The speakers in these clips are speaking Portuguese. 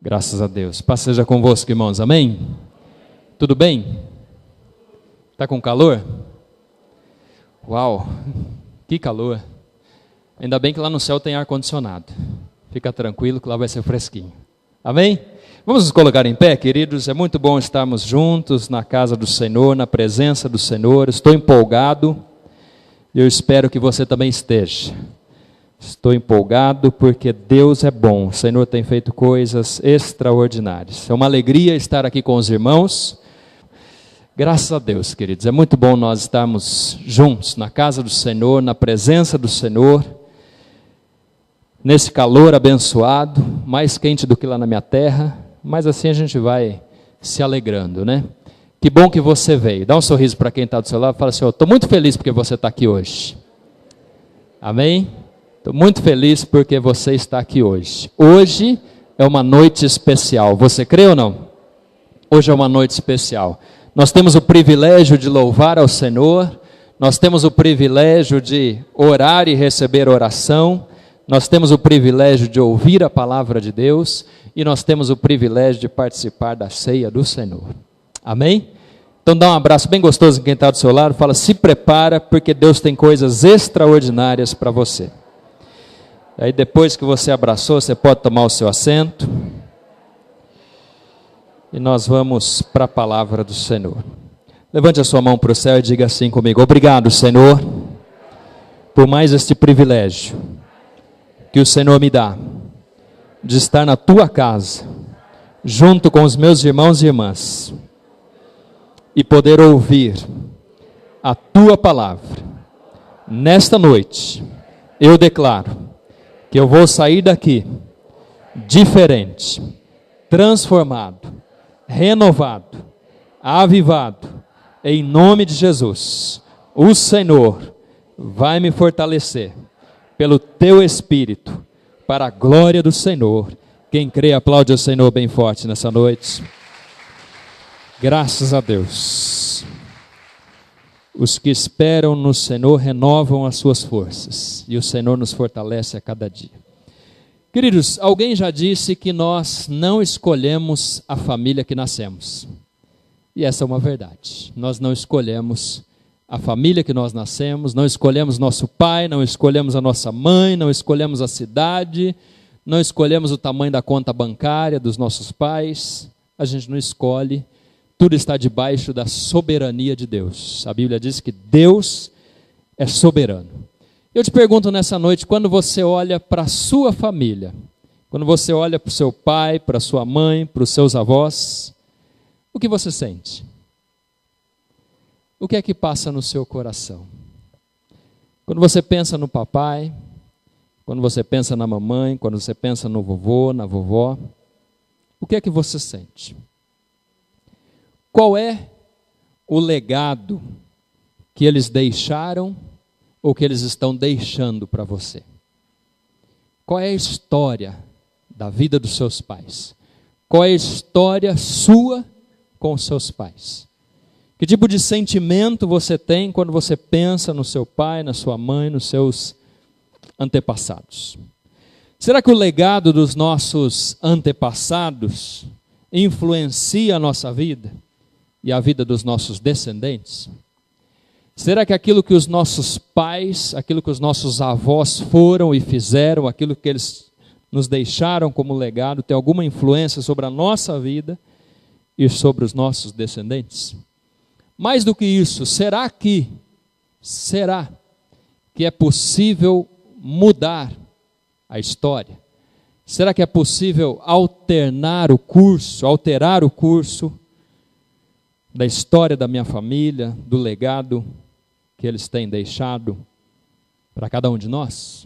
Graças a Deus. Paz seja convosco, irmãos. Amém? Tudo bem? Está com calor? Uau, que calor. Ainda bem que lá no céu tem ar-condicionado. Fica tranquilo que lá vai ser fresquinho. Amém? Vamos nos colocar em pé, queridos. É muito bom estarmos juntos na casa do Senhor, na presença do Senhor. Estou empolgado e eu espero que você também esteja. Estou empolgado porque Deus é bom. O Senhor tem feito coisas extraordinárias. É uma alegria estar aqui com os irmãos. Graças a Deus, queridos. É muito bom nós estarmos juntos na casa do Senhor, na presença do Senhor, nesse calor abençoado, mais quente do que lá na minha terra, mas assim a gente vai se alegrando, né? Que bom que você veio. Dá um sorriso para quem está do seu lado e fala assim: estou muito feliz porque você está aqui hoje. Amém? Estou muito feliz porque você está aqui hoje. Hoje é uma noite especial. Você crê ou não? Hoje é uma noite especial. Nós temos o privilégio de louvar ao Senhor. Nós temos o privilégio de orar e receber oração. Nós temos o privilégio de ouvir a palavra de Deus. E nós temos o privilégio de participar da ceia do Senhor. Amém? Então dá um abraço bem gostoso em quem está do seu lado. Fala: se prepara porque Deus tem coisas extraordinárias para você. Aí depois que você abraçou, você pode tomar o seu assento. E nós vamos para a palavra do Senhor. Levante a sua mão para o céu e diga assim comigo: obrigado, Senhor, por mais este privilégio que o Senhor me dá de estar na tua casa, junto com os meus irmãos e irmãs, e poder ouvir a tua palavra. Nesta noite, eu declaro que eu vou sair daqui diferente, transformado, renovado, avivado, em nome de Jesus. O Senhor vai me fortalecer pelo teu Espírito, para a glória do Senhor. Quem crê, aplaude o Senhor bem forte nessa noite. Graças a Deus. Os que esperam no Senhor renovam as suas forças, e o Senhor nos fortalece a cada dia. Queridos, alguém já disse que nós não escolhemos a família que nascemos. E essa é uma verdade. Nós não escolhemos a família que nós nascemos, não escolhemos nosso pai, não escolhemos a nossa mãe, não escolhemos a cidade, não escolhemos o tamanho da conta bancária dos nossos pais. A gente não escolhe. Tudo está debaixo da soberania de Deus. A Bíblia diz que Deus é soberano. Eu te pergunto nessa noite, quando você olha para a sua família, quando você olha para o seu pai, para a sua mãe, para os seus avós, o que você sente? O que é que passa no seu coração? Quando você pensa no papai, quando você pensa na mamãe, quando você pensa no vovô, na vovó, o que é que você sente? Qual é o legado que eles deixaram ou que eles estão deixando para você? Qual é a história da vida dos seus pais? Qual é a história sua com os seus pais? Que tipo de sentimento você tem quando você pensa no seu pai, na sua mãe, nos seus antepassados? Será que o legado dos nossos antepassados influencia a nossa vida e a vida dos nossos descendentes? Será que aquilo que os nossos pais, aquilo que os nossos avós foram e fizeram, aquilo que eles nos deixaram como legado, tem alguma influência sobre a nossa vida e sobre os nossos descendentes? Mais do que isso, será que é possível mudar a história? Será que é possível alterar o curso da história da minha família, do legado que eles têm deixado para cada um de nós?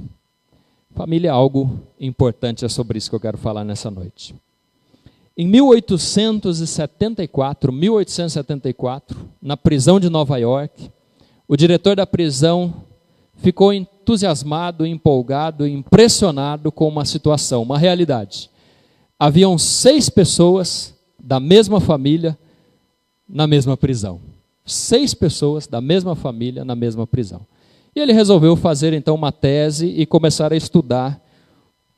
Família é algo importante, é sobre isso que eu quero falar nessa noite. Em 1874, na prisão de Nova York, o diretor da prisão ficou entusiasmado, empolgado, impressionado com uma situação, uma realidade. Haviam 6 pessoas da mesma família na mesma prisão. 6 pessoas da mesma família na mesma prisão. E ele resolveu fazer então uma tese e começar a estudar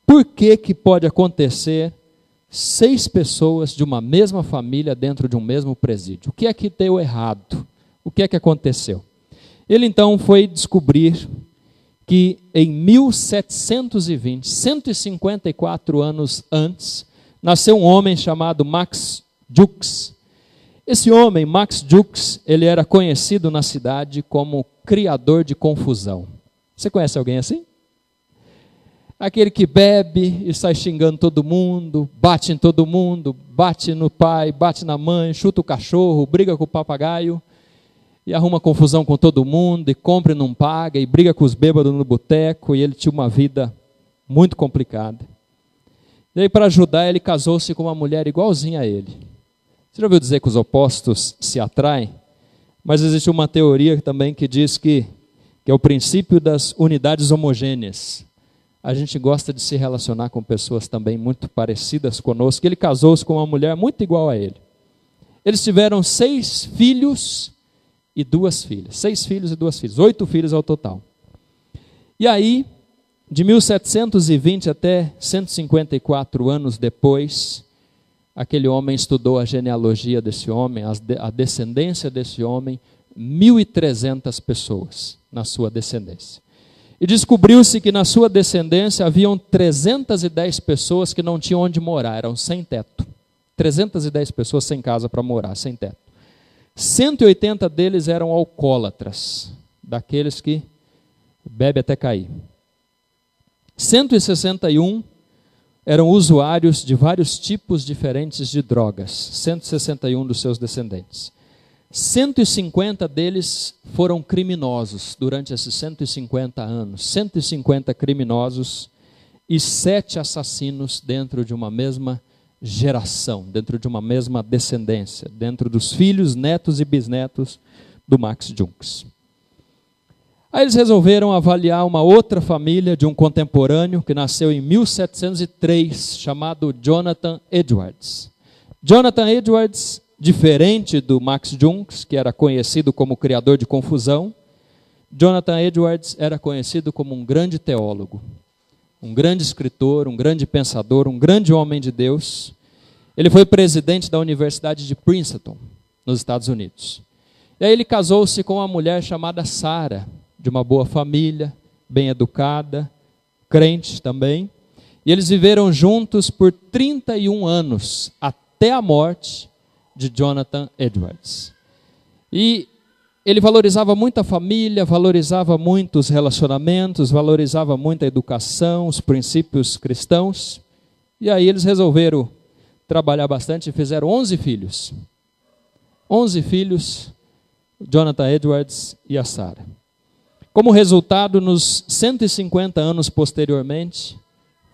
por que pode acontecer 6 pessoas de uma mesma família dentro de um mesmo presídio. O que é que deu errado? O que é que aconteceu? Ele então foi descobrir que em 1720, 154 anos antes, nasceu um homem chamado Max Jukes. Esse homem, Max Jukes, ele era conhecido na cidade como criador de confusão. Você conhece alguém assim? Aquele que bebe e sai xingando todo mundo, bate em todo mundo, bate no pai, bate na mãe, chuta o cachorro, briga com o papagaio e arruma confusão com todo mundo e compra e não paga e briga com os bêbados no boteco, e ele tinha uma vida muito complicada. E aí, para ajudar, ele casou-se com uma mulher igualzinha a ele. Você já ouviu dizer que os opostos se atraem? Mas existe uma teoria também que diz que é o princípio das unidades homogêneas. A gente gosta de se relacionar com pessoas também muito parecidas conosco. Ele casou-se com uma mulher muito igual a ele. Eles tiveram 6 filhos e 2 filhas. 6 filhos e 2 filhas. 8 filhos ao total. E aí, de 1720 até 154 anos depois, aquele homem estudou a genealogia desse homem, a descendência desse homem, 1.300 pessoas na sua descendência. E descobriu-se que na sua descendência haviam 310 pessoas que não tinham onde morar, eram sem teto. 310 pessoas sem casa para morar, sem teto. 180 deles eram alcoólatras, daqueles que bebem até cair. 161 eram usuários de vários tipos diferentes de drogas, 161 dos seus descendentes. 150 deles foram criminosos durante esses 150 anos, 150 criminosos e 7 assassinos dentro de uma mesma geração, dentro de uma mesma descendência, dentro dos filhos, netos e bisnetos do Max Jukes. Aí eles resolveram avaliar uma outra família de um contemporâneo que nasceu em 1703, chamado Jonathan Edwards. Jonathan Edwards, diferente do Max Jukes, que era conhecido como criador de confusão, Jonathan Edwards era conhecido como um grande teólogo, um grande escritor, um grande pensador, um grande homem de Deus. Ele foi presidente da Universidade de Princeton, nos Estados Unidos. E aí ele casou-se com uma mulher chamada Sarah, de uma boa família, bem educada, crente também. E eles viveram juntos por 31 anos, até a morte de Jonathan Edwards. E ele valorizava muito a família, valorizava muito os relacionamentos, valorizava muito a educação, os princípios cristãos. E aí eles resolveram trabalhar bastante e fizeram 11 filhos. 11 filhos, Jonathan Edwards e a Sarah. Como resultado, nos 150 anos posteriormente,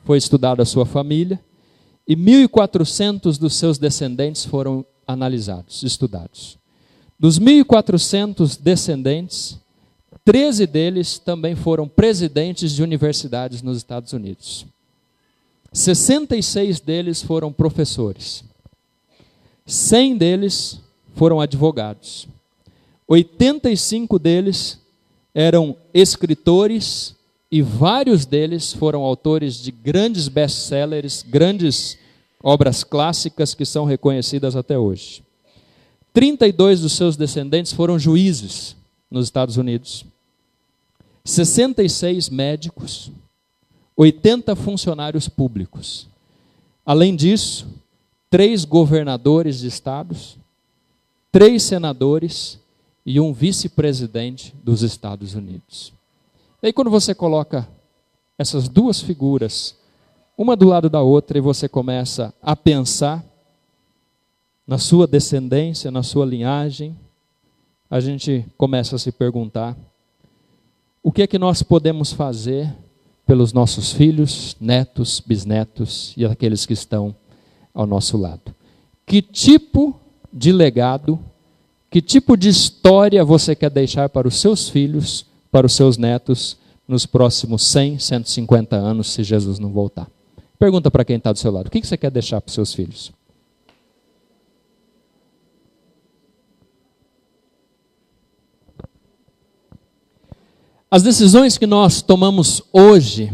foi estudada a sua família e 1.400 dos seus descendentes foram analisados, estudados. Dos 1.400 descendentes, 13 deles também foram presidentes de universidades nos Estados Unidos. 66 deles foram professores. 100 deles foram advogados. 85 deles eram escritores e vários deles foram autores de grandes best-sellers, grandes obras clássicas que são reconhecidas até hoje. 32 dos seus descendentes foram juízes nos Estados Unidos. 66 médicos, 80 funcionários públicos. Além disso, 3 governadores de estados, 3 senadores e um vice-presidente dos Estados Unidos. E aí quando você coloca essas duas figuras, uma do lado da outra, e você começa a pensar na sua descendência, na sua linhagem, a gente começa a se perguntar: o que é que nós podemos fazer pelos nossos filhos, netos, bisnetos e aqueles que estão ao nosso lado? Que tipo de legado, que tipo de história você quer deixar para os seus filhos, para os seus netos, nos próximos 100, 150 anos, se Jesus não voltar? Pergunta para quem está do seu lado: o que você quer deixar para os seus filhos? As decisões que nós tomamos hoje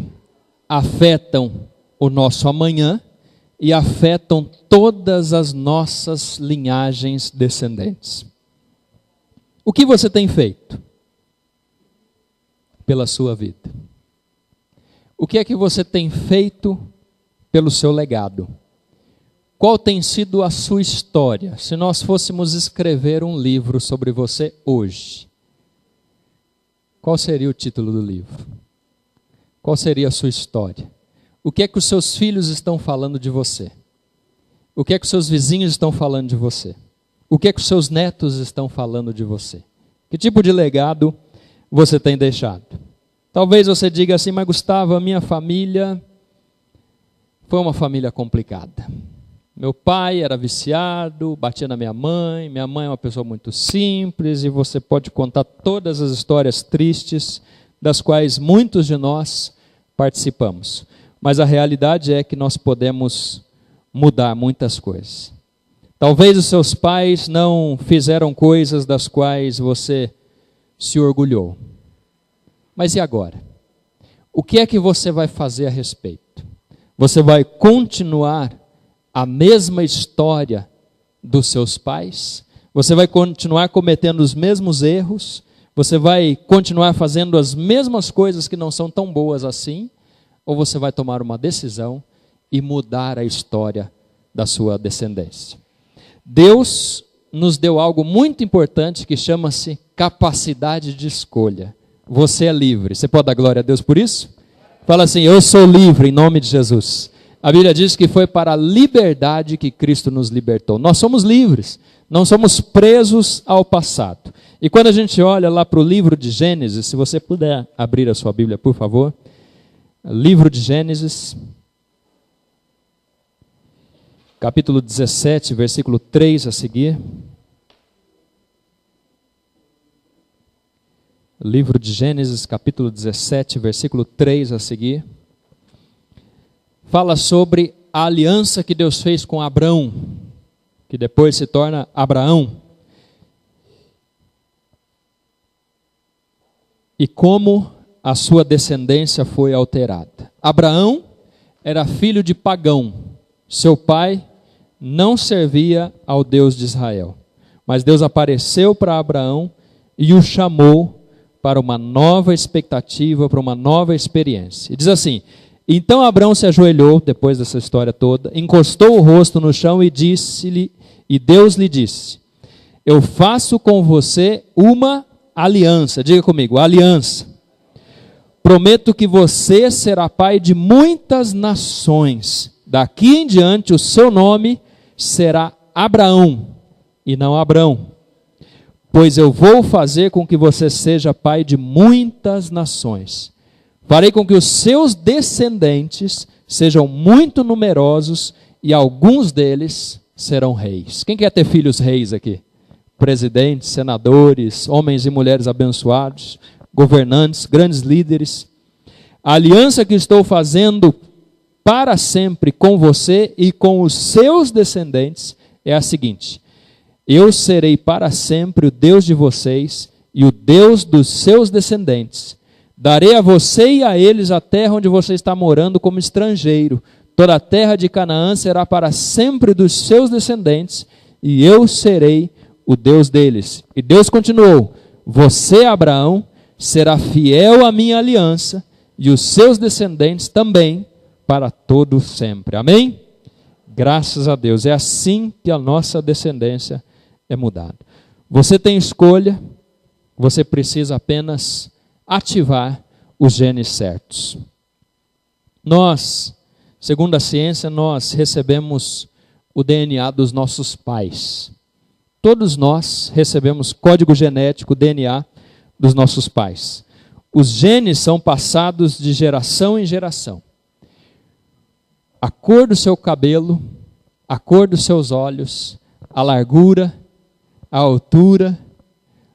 afetam o nosso amanhã e afetam todas as nossas linhagens descendentes. O que você tem feito pela sua vida? O que é que você tem feito pelo seu legado? Qual tem sido a sua história? Se nós fôssemos escrever um livro sobre você hoje, qual seria o título do livro? Qual seria a sua história? O que é que os seus filhos estão falando de você? O que é que os seus vizinhos estão falando de você? O que é que os seus netos estão falando de você? Que tipo de legado você tem deixado? Talvez você diga assim, mas Gustavo, a minha família foi uma família complicada. Meu pai era viciado, batia na minha mãe é uma pessoa muito simples, e você pode contar todas as histórias tristes das quais muitos de nós participamos. Mas a realidade é que nós podemos mudar muitas coisas. Talvez os seus pais não fizeram coisas das quais você se orgulhou. Mas e agora? O que é que você vai fazer a respeito? Você vai continuar a mesma história dos seus pais? Você vai continuar cometendo os mesmos erros? Você vai continuar fazendo as mesmas coisas que não são tão boas assim? Ou você vai tomar uma decisão e mudar a história da sua descendência? Deus nos deu algo muito importante que chama-se capacidade de escolha. Você é livre. Você pode dar glória a Deus por isso? Fala assim, eu sou livre em nome de Jesus. A Bíblia diz que foi para a liberdade que Cristo nos libertou. Nós somos livres, não somos presos ao passado. E quando a gente olha lá para o livro de Gênesis, se você puder abrir a sua Bíblia, por favor. Livro de Gênesis, capítulo 17, versículo 3 a seguir. Livro de Gênesis, capítulo 17, versículo 3 a seguir. Fala sobre a aliança que Deus fez com Abrão, que depois se torna Abraão. E como a sua descendência foi alterada. Abraão era filho de pagão. Seu pai não servia ao Deus de Israel. Mas Deus apareceu para Abraão e o chamou para uma nova expectativa, para uma nova experiência. E diz assim, então Abraão se ajoelhou, depois dessa história toda, encostou o rosto no chão e Deus lhe disse, eu faço com você uma aliança. Diga comigo, aliança. Prometo que você será pai de muitas nações. Daqui em diante o seu nome será Abraão e não Abrão. Pois eu vou fazer com que você seja pai de muitas nações. Farei com que os seus descendentes sejam muito numerosos e alguns deles serão reis. Quem quer ter filhos reis aqui? Presidentes, senadores, homens e mulheres abençoados, governantes, grandes líderes. A aliança que estou fazendo para sempre com você e com os seus descendentes é a seguinte: eu serei para sempre o Deus de vocês e o Deus dos seus descendentes. Darei a você e a eles a terra onde você está morando como estrangeiro. Toda a terra de Canaã será para sempre dos seus descendentes e eu serei o Deus deles. E Deus continuou, você, Abraão, será fiel à minha aliança e os seus descendentes também para todo sempre. Amém? Graças a Deus. É assim que a nossa descendência é mudada. Você tem escolha, você precisa apenas ativar os genes certos. Nós, segundo a ciência, nós recebemos o DNA dos nossos pais. Todos nós recebemos código genético, DNA, dos nossos pais. Os genes são passados de geração em geração. A cor do seu cabelo, a cor dos seus olhos, a largura, a altura,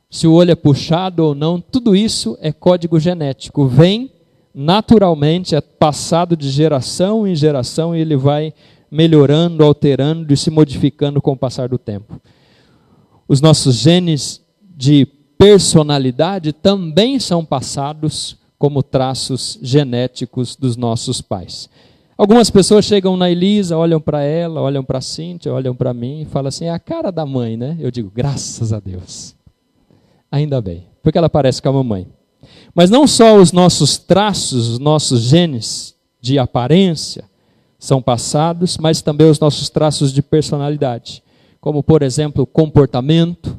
se o olho é puxado ou não, tudo isso é código genético. Vem naturalmente, é passado de geração em geração e ele vai melhorando, alterando e se modificando com o passar do tempo. Os nossos genes de personalidade também são passados como traços genéticos dos nossos pais. Algumas pessoas chegam na Elisa, olham para ela, olham para a Cíntia, olham para mim e falam assim, é a cara da mãe, né? Eu digo, graças a Deus. Ainda bem, porque ela parece com a mamãe. Mas não só os nossos traços, os nossos genes de aparência são passados, mas também os nossos traços de personalidade, como, por exemplo, comportamento,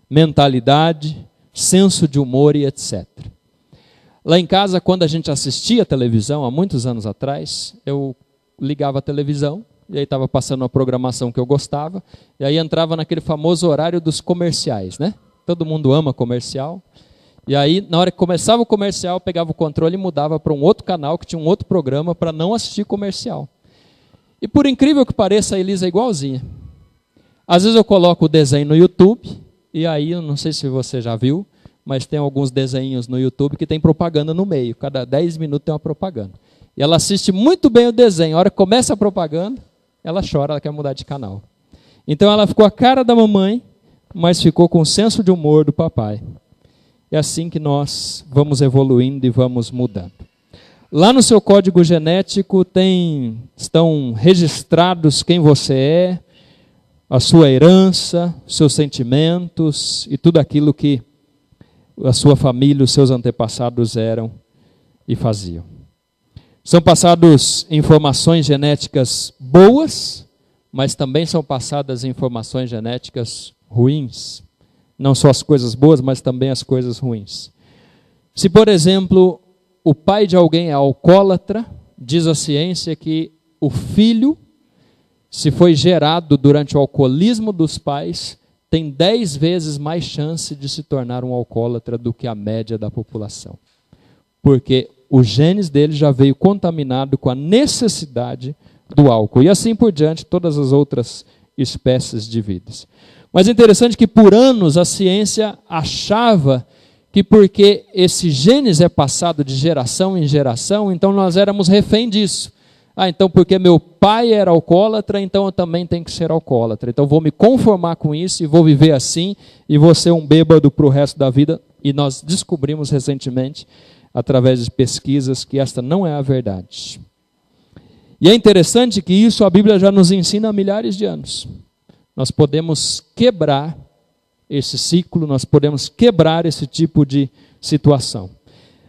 mentalidade, senso de humor e etc. Lá em casa, quando a gente assistia televisão, há muitos anos atrás, eu ligava a televisão, e aí estava passando uma programação que eu gostava, e aí entrava naquele famoso horário dos comerciais, né? Todo mundo ama comercial. E aí, na hora que começava o comercial, eu pegava o controle e mudava para um outro canal, que tinha um outro programa, para não assistir comercial. E por incrível que pareça, a Elisa é igualzinha. Às vezes eu coloco o desenho no YouTube, e aí, eu não sei se você já viu, mas tem alguns desenhos no YouTube que tem propaganda no meio. Cada 10 minutos tem uma propaganda. E ela assiste muito bem o desenho. A hora que começa a propaganda, ela chora, ela quer mudar de canal. Então ela ficou a cara da mamãe, mas ficou com o senso de humor do papai. É assim que nós vamos evoluindo e vamos mudando. Lá no seu código genético estão registrados quem você é, a sua herança, seus sentimentos e tudo aquilo que a sua família, os seus antepassados eram e faziam. São passadas informações genéticas boas, mas também são passadas informações genéticas ruins. Não só as coisas boas, mas também as coisas ruins. Se, por exemplo, o pai de alguém é alcoólatra, diz a ciência que o filho, se foi gerado durante o alcoolismo dos pais, tem 10 vezes mais chance de se tornar um alcoólatra do que a média da população. Porque o genes dele já veio contaminado com a necessidade do álcool. E assim por diante, todas as outras espécies de vidas. Mas é interessante que por anos a ciência achava que porque esse genes é passado de geração em geração, então nós éramos refém disso. Então porque meu pai era alcoólatra, então eu também tenho que ser alcoólatra. Então vou me conformar com isso e vou viver assim e vou ser um bêbado para o resto da vida. E nós descobrimos recentemente, através de pesquisas, que esta não é a verdade. E é interessante que isso a Bíblia já nos ensina há milhares de anos. Nós podemos quebrar esse ciclo, nós podemos quebrar esse tipo de situação.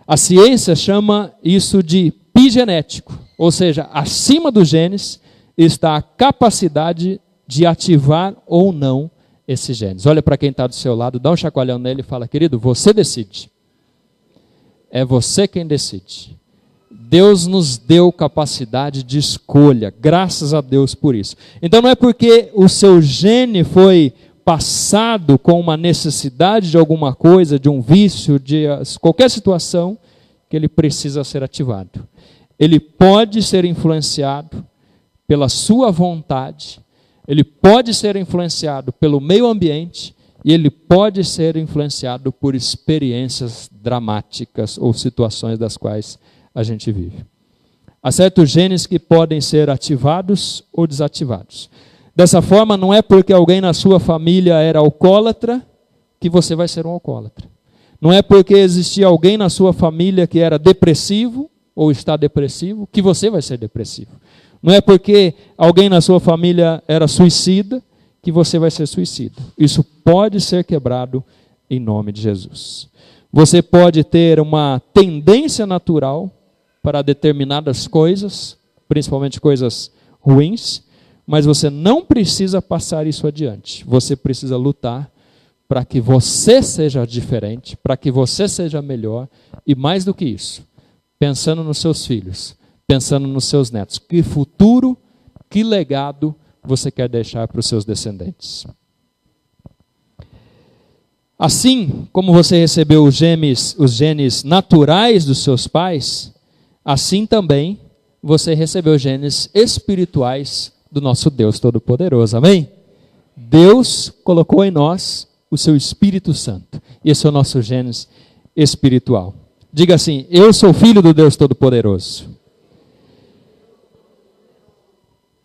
A ciência chama isso de epigenético, ou seja, acima dos genes está a capacidade de ativar ou não esses genes. Olha para quem está do seu lado, dá um chacoalhão nele e fala, querido, você decide. É você quem decide. Deus nos deu capacidade de escolha, graças a Deus por isso. Então não é porque o seu gene foi passado com uma necessidade de alguma coisa, de um vício, de qualquer situação, que ele precisa ser ativado. Ele pode ser influenciado pela sua vontade, ele pode ser influenciado pelo meio ambiente, e ele pode ser influenciado por experiências dramáticas ou situações das quais a gente vive. Há certos genes que podem ser ativados ou desativados. Dessa forma, não é porque alguém na sua família era alcoólatra que você vai ser um alcoólatra. Não é porque existia alguém na sua família que era depressivo ou está depressivo que você vai ser depressivo. Não é porque alguém na sua família era suicida que você vai ser suicida. Isso pode ser quebrado em nome de Jesus. Você pode ter uma tendência natural para determinadas coisas, principalmente coisas ruins, mas você não precisa passar isso adiante. Você precisa lutar para que você seja diferente, para que você seja melhor, e mais do que isso, pensando nos seus filhos, pensando nos seus netos. Que futuro, que legado você quer deixar para os seus descendentes? Assim como você recebeu os genes naturais dos seus pais, assim também você recebeu os genes espirituais do nosso Deus Todo-Poderoso. Amém? Deus colocou em nós o seu Espírito Santo. Esse é o nosso genes espiritual. Diga assim, eu sou filho do Deus Todo-Poderoso.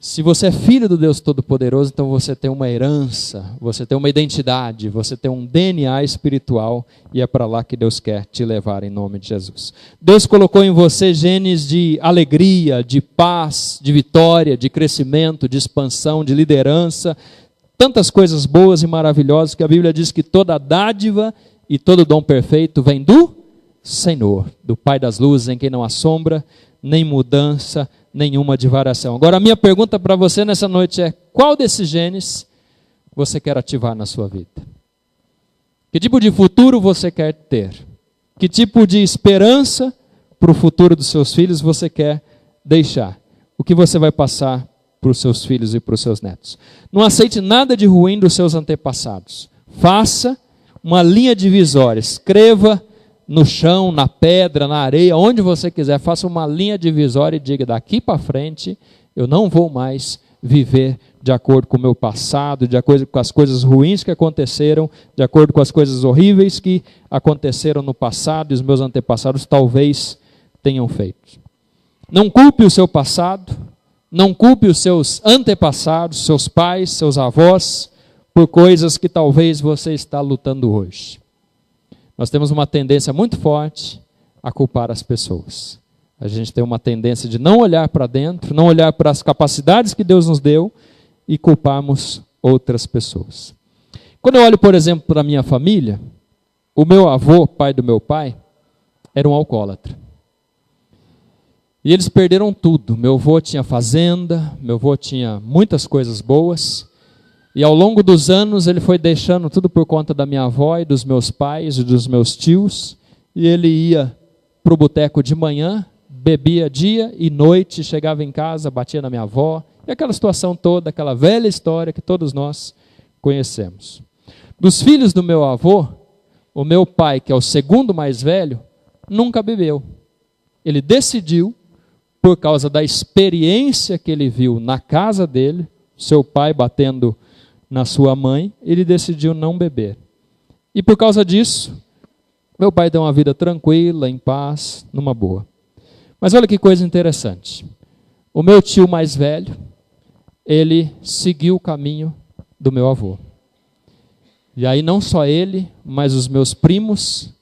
Se você é filho do Deus Todo-Poderoso, então você tem uma herança, você tem uma identidade, você tem um DNA espiritual e é para lá que Deus quer te levar em nome de Jesus. Deus colocou em você genes de alegria, de paz, de vitória, de crescimento, de expansão, de liderança, tantas coisas boas e maravilhosas que a Bíblia diz que toda dádiva e todo dom perfeito vem do Senhor, do Pai das luzes, em quem não há sombra, nem mudança, nenhuma de variação. Agora a minha pergunta para você nessa noite é: qual desses genes você quer ativar na sua vida? Que tipo de futuro você quer ter? Que tipo de esperança para o futuro dos seus filhos você quer deixar? O que você vai passar para os seus filhos e para os seus netos? Não aceite nada de ruim dos seus antepassados. Faça uma linha divisória, escreva no chão, na pedra, na areia, onde você quiser, faça uma linha divisória e diga: daqui para frente eu não vou mais viver de acordo com o meu passado, de acordo com as coisas ruins que aconteceram, de acordo com as coisas horríveis que aconteceram no passado e os meus antepassados talvez tenham feito. Não culpe o seu passado, não culpe os seus antepassados, seus pais, seus avós, por coisas que talvez você está lutando hoje. Nós temos uma tendência muito forte a culpar as pessoas. A gente tem uma tendência de não olhar para dentro, não olhar para as capacidades que Deus nos deu e culparmos outras pessoas. Quando eu olho, por exemplo, para a minha família, o meu avô, pai do meu pai, era um alcoólatra. E eles perderam tudo. Meu avô tinha fazenda, meu avô tinha muitas coisas boas. E ao longo dos anos ele foi deixando tudo por conta da minha avó e dos meus pais e dos meus tios. E ele ia para o boteco de manhã, bebia dia e noite, chegava em casa, batia na minha avó. E aquela situação toda, aquela velha história que todos nós conhecemos. Dos filhos do meu avô, o meu pai, que é o segundo mais velho, nunca bebeu. Ele decidiu, por causa da experiência que ele viu na casa dele, seu pai batendo na sua mãe, ele decidiu não beber. E por causa disso, meu pai tem uma vida tranquila, em paz, numa boa. Mas olha que coisa interessante. O meu tio mais velho, ele seguiu o caminho do meu avô. E aí não só ele, mas os meus primos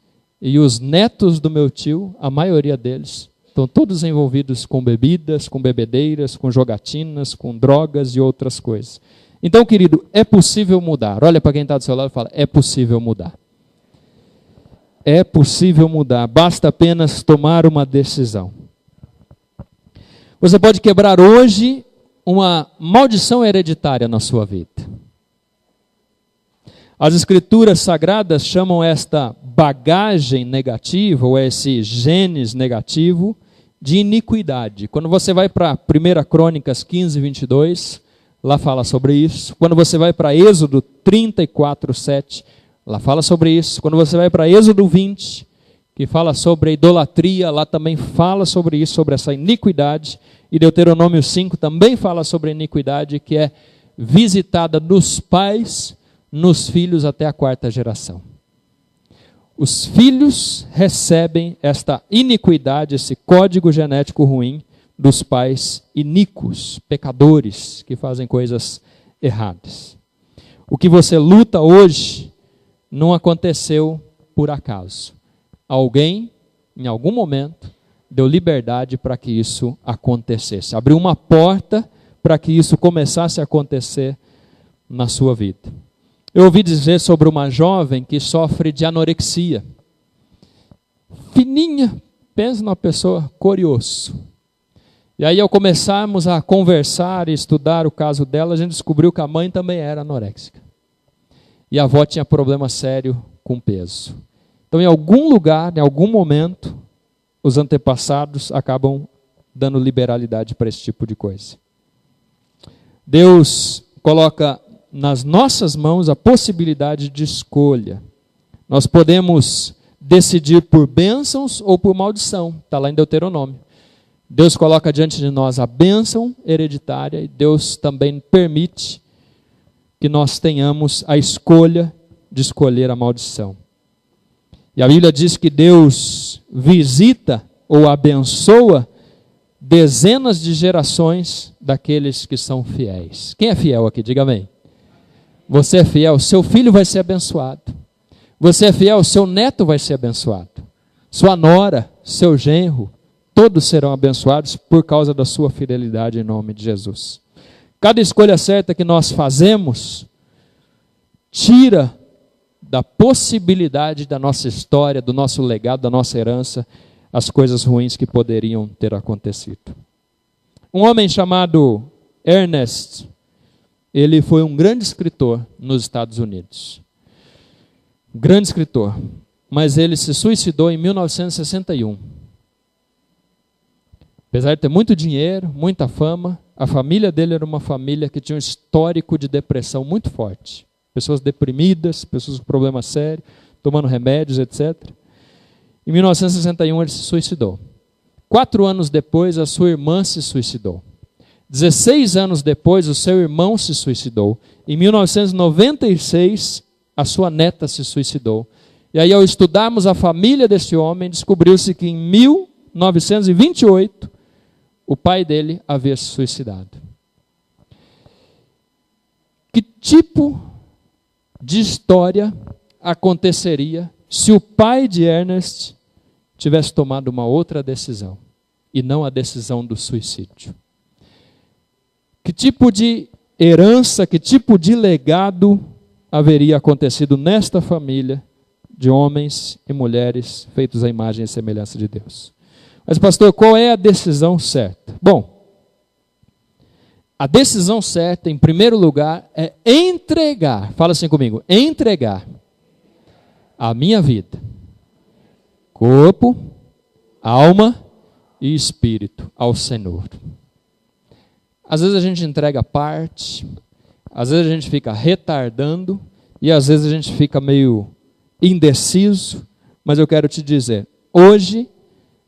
e os netos do meu tio, a maioria deles, estão todos envolvidos com bebidas, com bebedeiras, com jogatinas, com drogas e outras coisas. Então, querido, é possível mudar. Olha para quem está do seu lado e fala: é possível mudar. É possível mudar, basta apenas tomar uma decisão. Você pode quebrar hoje uma maldição hereditária na sua vida. As Escrituras Sagradas chamam esta bagagem negativa, ou esse genes negativo, de iniquidade. Quando você vai para 1 Crônicas 15, 22... lá fala sobre isso. Quando você vai para Êxodo 34, 7, lá fala sobre isso. Quando você vai para Êxodo 20, que fala sobre a idolatria, lá também fala sobre isso, sobre essa iniquidade. E Deuteronômio 5 também fala sobre a iniquidade, que é visitada dos pais nos filhos até a 4ª geração. Os filhos recebem esta iniquidade, esse código genético ruim, dos pais iníquos, pecadores, que fazem coisas erradas. O que você luta hoje não aconteceu por acaso. Alguém, em algum momento, deu liberdade para que isso acontecesse. Abriu uma porta para que isso começasse a acontecer na sua vida. Eu ouvi dizer sobre uma jovem que sofre de anorexia. Fininha, pensa numa pessoa cor e osso. E aí, ao começarmos a conversar e estudar o caso dela, a gente descobriu que a mãe também era anoréxica. E a avó tinha problema sério com peso. Então, em algum lugar, em algum momento, os antepassados acabam dando liberalidade para esse tipo de coisa. Deus coloca nas nossas mãos a possibilidade de escolha. Nós podemos decidir por bênçãos ou por maldição. Está lá em Deuteronômio. Deus coloca diante de nós a bênção hereditária e Deus também permite que nós tenhamos a escolha de escolher a maldição. E a Bíblia diz que Deus visita ou abençoa dezenas de gerações daqueles que são fiéis. Quem é fiel aqui? Diga amém. Você é fiel, seu filho vai ser abençoado. Você é fiel, seu neto vai ser abençoado. Sua nora, seu genro, todos serão abençoados por causa da sua fidelidade em nome de Jesus. Cada escolha certa que nós fazemos tira da possibilidade da nossa história, do nosso legado, da nossa herança, as coisas ruins que poderiam ter acontecido. Um homem chamado Ernest, ele foi um grande escritor nos Estados Unidos. Grande escritor, mas ele se suicidou em 1961. Apesar de ter muito dinheiro, muita fama, a família dele era uma família que tinha um histórico de depressão muito forte. Pessoas deprimidas, pessoas com problemas sérios, tomando remédios, etc. Em 1961 ele se suicidou. 4 anos depois, a sua irmã se suicidou. 16 anos depois, o seu irmão se suicidou. Em 1996, a sua neta se suicidou. E aí, ao estudarmos a família desse homem, descobriu-se que em 1928, o pai dele havia se suicidado. Que tipo de história aconteceria se o pai de Ernest tivesse tomado uma outra decisão, e não a decisão do suicídio? Que tipo de herança, que tipo de legado haveria acontecido nesta família de homens e mulheres feitos à imagem e semelhança de Deus? Mas, pastor, qual é a decisão certa? Bom, a decisão certa, em primeiro lugar, é entregar, fala assim comigo, entregar a minha vida, corpo, alma e espírito ao Senhor. Às vezes a gente entrega parte, às vezes a gente fica retardando e às vezes a gente fica meio indeciso, mas eu quero te dizer, hoje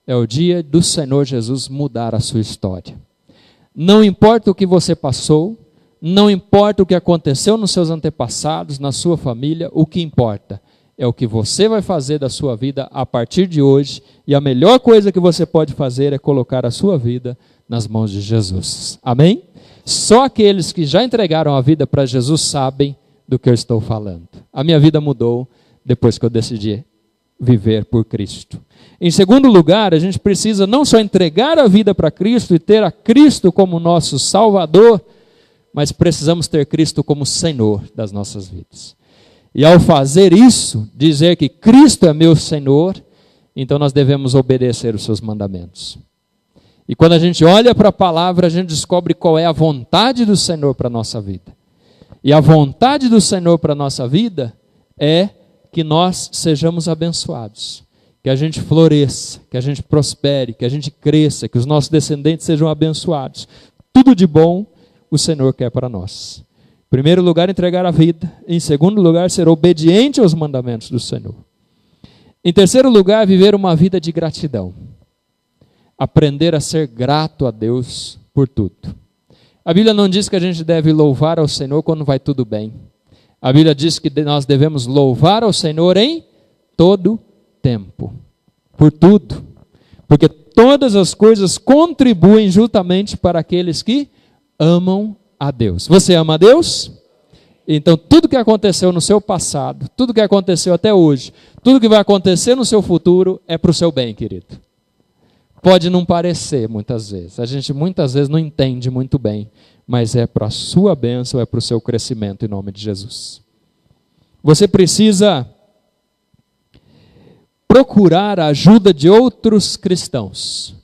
é o dia do Senhor Jesus mudar a sua história. Não importa o que você passou, não importa o que aconteceu nos seus antepassados, na sua família, o que importa é o que você vai fazer da sua vida a partir de hoje, e a melhor coisa que você pode fazer é colocar a sua vida nas mãos de Jesus. Amém? Só aqueles que já entregaram a vida para Jesus sabem do que eu estou falando. A minha vida mudou depois que eu decidi viver por Cristo. Em segundo lugar, a gente precisa não só entregar a vida para Cristo e ter a Cristo como nosso Salvador, mas precisamos ter Cristo como Senhor das nossas vidas. E ao fazer isso, dizer que Cristo é meu Senhor, então nós devemos obedecer os seus mandamentos. E quando a gente olha para a palavra, a gente descobre qual é a vontade do Senhor para a nossa vida. E a vontade do Senhor para a nossa vida é que nós sejamos abençoados, que a gente floresça, que a gente prospere, que a gente cresça, que os nossos descendentes sejam abençoados. Tudo de bom o Senhor quer para nós. Em primeiro lugar, entregar a vida. Em segundo lugar, ser obediente aos mandamentos do Senhor. Em terceiro lugar, viver uma vida de gratidão. Aprender a ser grato a Deus por tudo. A Bíblia não diz que a gente deve louvar ao Senhor quando vai tudo bem. A Bíblia diz que nós devemos louvar ao Senhor em todo tempo, por tudo, porque todas as coisas contribuem justamente para aqueles que amam a Deus. Você ama a Deus? Então tudo que aconteceu no seu passado, tudo que aconteceu até hoje, tudo que vai acontecer no seu futuro é para o seu bem, querido. Pode não parecer muitas vezes, a gente muitas vezes não entende muito bem, mas é para a sua bênção, é para o seu crescimento em nome de Jesus. Você precisa procurar a ajuda de outros cristãos.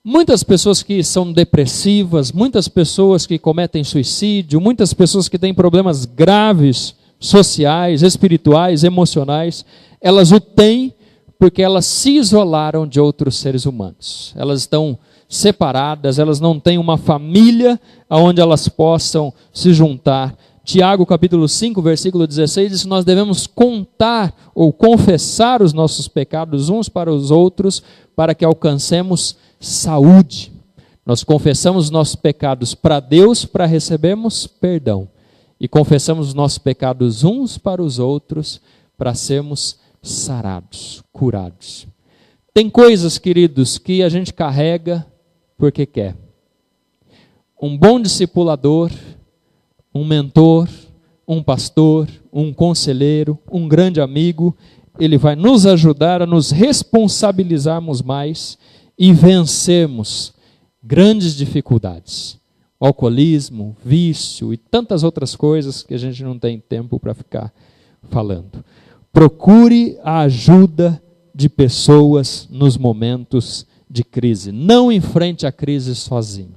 Muitas pessoas que são depressivas, muitas pessoas que cometem suicídio, muitas pessoas que têm problemas graves, sociais, espirituais, emocionais, elas o têm porque elas se isolaram de outros seres humanos. Elas estão separadas, elas não têm uma família onde elas possam se juntar. Tiago capítulo 5, versículo 16, diz que nós devemos contar ou confessar os nossos pecados uns para os outros para que alcancemos saúde. Nós confessamos os nossos pecados para Deus para recebermos perdão. E confessamos os nossos pecados uns para os outros para sermos sarados, curados. Tem coisas, queridos, que a gente carrega porque quer. Um bom discipulador, um mentor, um pastor, um conselheiro, um grande amigo, ele vai nos ajudar a nos responsabilizarmos mais e vencermos grandes dificuldades. O alcoolismo, vício e tantas outras coisas que a gente não tem tempo para ficar falando. Procure a ajuda de pessoas nos momentos de crise. Não enfrente a crise sozinho.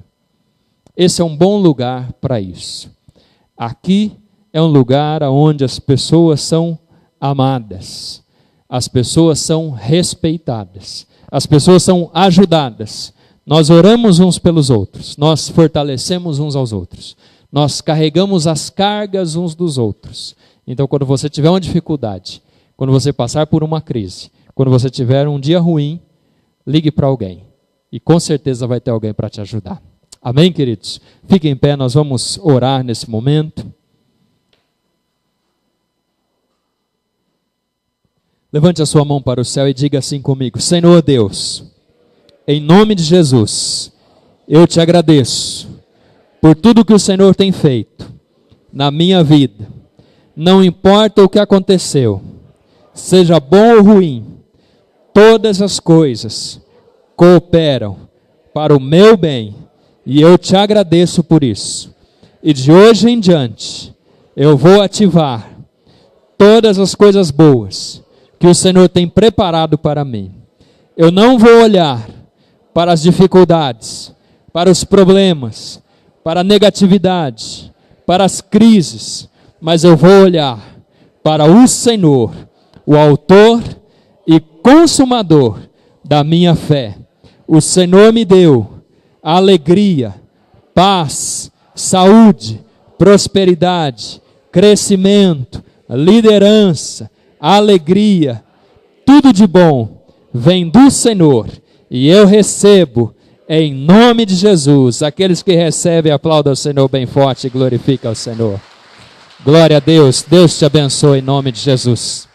Esse é um bom lugar para isso. Aqui é um lugar onde as pessoas são amadas, as pessoas são respeitadas, as pessoas são ajudadas. Nós oramos uns pelos outros, nós fortalecemos uns aos outros, nós carregamos as cargas uns dos outros. Então, quando você tiver uma dificuldade, quando você passar por uma crise, quando você tiver um dia ruim, ligue para alguém e com certeza vai ter alguém para te ajudar. Amém, queridos? Fiquem em pé, nós vamos orar nesse momento. Levante a sua mão para o céu e diga assim comigo: Senhor Deus, em nome de Jesus, eu te agradeço por tudo que o Senhor tem feito na minha vida. Não importa o que aconteceu, seja bom ou ruim, todas as coisas cooperam para o meu bem e eu te agradeço por isso. E de hoje em diante, eu vou ativar todas as coisas boas que o Senhor tem preparado para mim. Eu não vou olhar para as dificuldades, para os problemas, para a negatividade, para as crises, mas eu vou olhar para o Senhor, o autor e consumador da minha fé. O Senhor me deu alegria, paz, saúde, prosperidade, crescimento, liderança, alegria, tudo de bom vem do Senhor e eu recebo em nome de Jesus. Aqueles que recebem, aplaudam ao Senhor bem forte e glorificam ao Senhor. Glória a Deus. Deus te abençoe em nome de Jesus.